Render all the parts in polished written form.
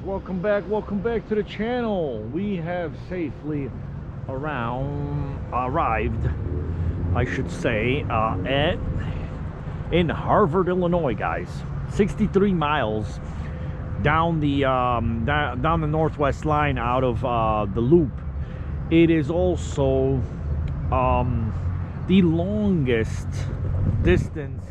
welcome back to the channel. We have safely arrived, I should say, in Harvard, Illinois, guys. 63 miles down the down the northwest line out of the loop. It is also the longest distance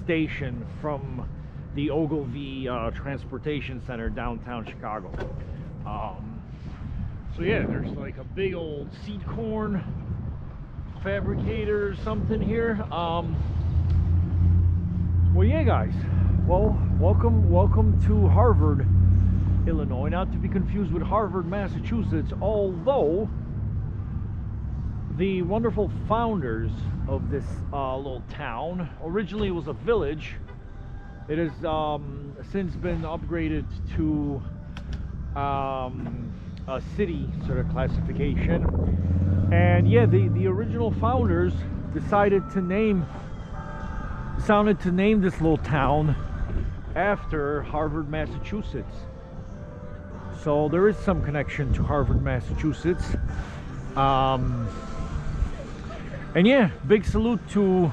station from the Ogilvy Transportation Center downtown Chicago. So yeah, there's like a big old seed corn fabricator or something here. Well, yeah, guys. Well, welcome to Harvard, Illinois. Not to be confused with Harvard, Massachusetts. Although the wonderful founders of this little town, originally it was a village. It has since been upgraded to a city sort of classification. And yeah, the original founders decided to name this little town after Harvard, Massachusetts. So there is some connection to Harvard, Massachusetts. And yeah, big salute to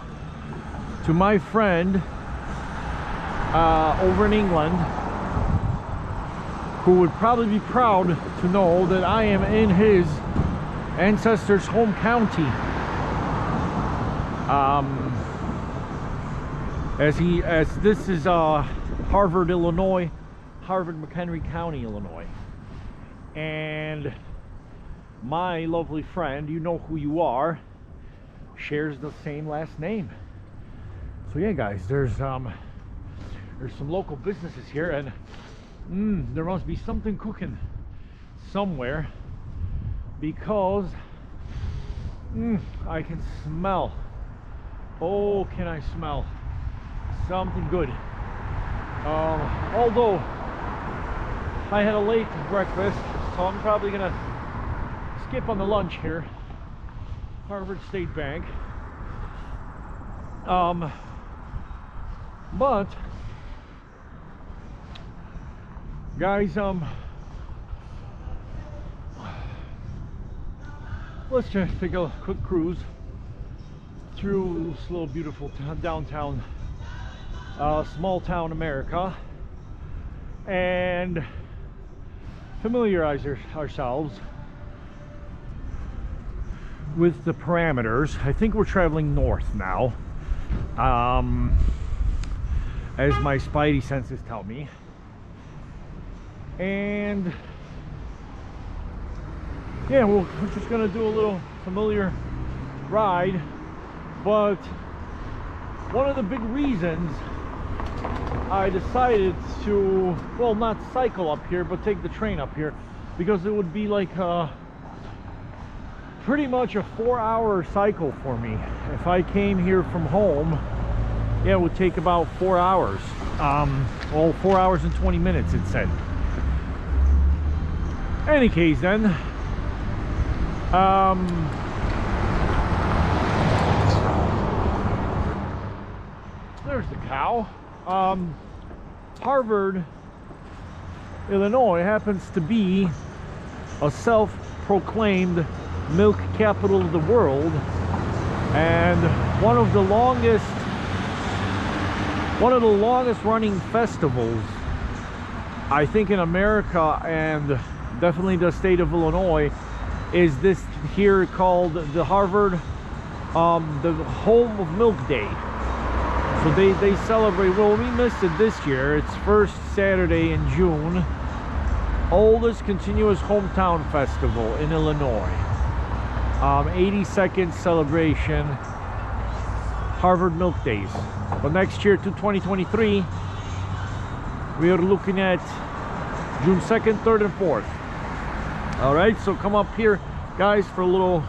my friend over in England, who would probably be proud to know that I am in his ancestors' home county. As this is Harvard, Illinois, Harvard McHenry County, Illinois, and my lovely friend, you know who you are, shares the same last name. So yeah, guys, there's some local businesses here, and there must be something cooking somewhere, because I can smell. Oh, can I smell something good? Although I had a late breakfast, so I'm probably gonna skip on the lunch here. Harvard State Bank. But guys, let's just take a quick cruise through this little beautiful downtown, small town America, and familiarize ourselves with the parameters. I think we're traveling north now, as my spidey senses tell me. And yeah, we're just gonna do a little familiar ride. But one of the big reasons I decided to, well, not cycle up here, but take the train up here, because it would be like pretty much a 4-hour cycle for me. If I came here from home, yeah, it would take about 4 hours. Well, 4 hours and 20 minutes, it said. Any case, then, there's the cow. Harvard, Illinois happens to be a self-proclaimed milk capital of the world, and one of the longest running festivals, I think, in America, and definitely the state of Illinois, is this here called the Harvard, the Home of Milk Day. So they celebrate, well, we missed it this year, it's first Saturday in June, oldest continuous hometown festival in Illinois. 82nd celebration, Harvard Milk Days. But next year, to 2023, we are looking at June 2nd, 3rd, and 4th. All right, so come up here, guys, for a little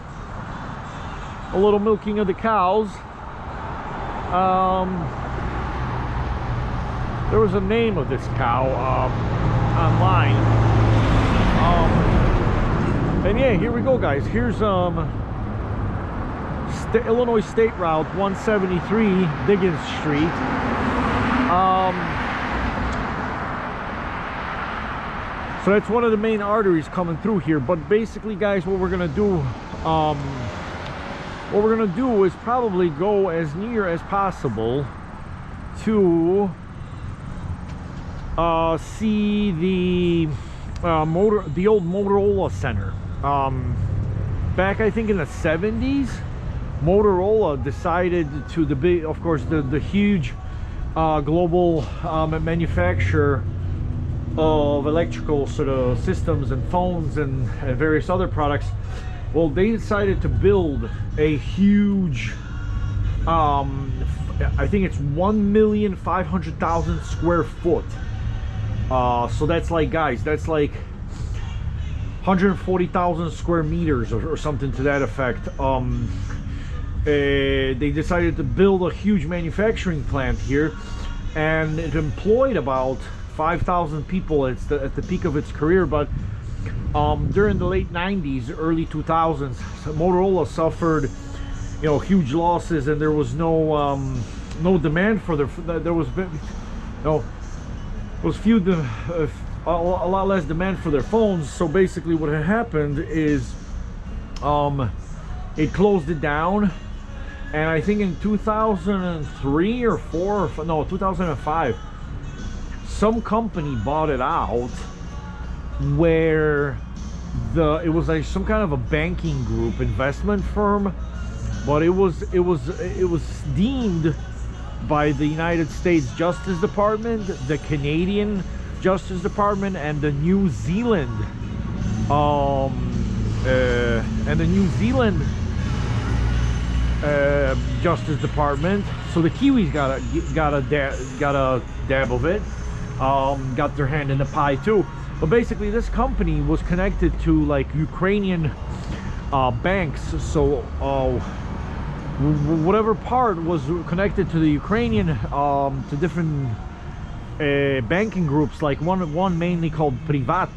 milking of the cows. There was a name of this cow online. And yeah, here we go, guys. Here's Illinois State Route 173, Diggins Street. So that's one of the main arteries coming through here. But basically, guys, what we're gonna do is probably go as near as possible to see the old Motorola Center. Back, I think, in the 70s, Motorola decided to, of course, the huge global manufacturer of electrical sort of systems and phones and various other products. Well, they decided to build a huge, I think it's 1,500,000 square foot. So that's like, guys, that's like 140,000 square meters or something to that effect. They decided to build a huge manufacturing plant here, and it employed about 5,000 people at the peak of its career. But during the late 90s, early 2000s, Motorola suffered, you know, huge losses, and there was no demand for there was a lot less demand for their phones. So basically what had happened is it closed it down, and I think in 2003 or 4, or no, 2005, some company bought it out, where it was like some kind of a banking group, investment firm, but it was deemed by the United States Justice Department, the Canadian Justice Department, and the New Zealand Justice Department. So the Kiwis got a dab of it, got their hand in the pie too. But basically, this company was connected to like Ukrainian banks. So whatever part was connected to the Ukrainian, to different banking groups, like one mainly called Privat,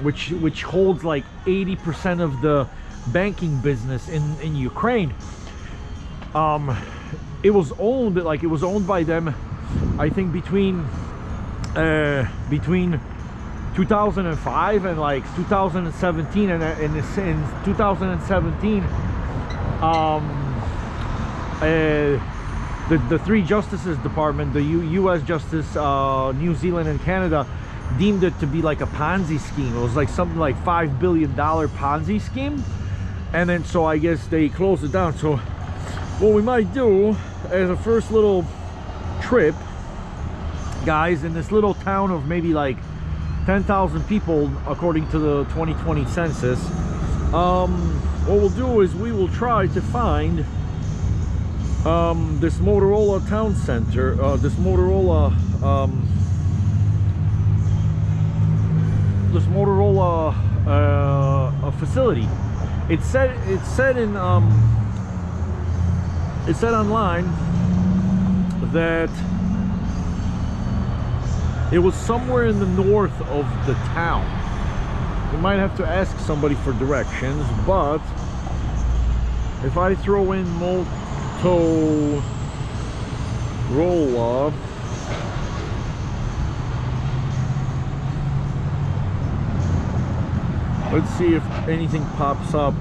which holds like 80% of the banking business in Ukraine. It was owned by them, I think, between 2005 and like 2017, and in 2017 the three justices department, the US Justice, New Zealand, and Canada, deemed it to be like a Ponzi scheme. It was like something like $5 billion Ponzi scheme, and then so I guess they closed it down. So what we might do as a first little trip, guys, in this little town of maybe like 10,000 people according to the 2020 census, what we'll do is we will try to find this Motorola town center, this Motorola facility. It said online that it was somewhere in the north of the town. You might have to ask somebody for directions, but if I throw in Motorola, let's see if anything pops up.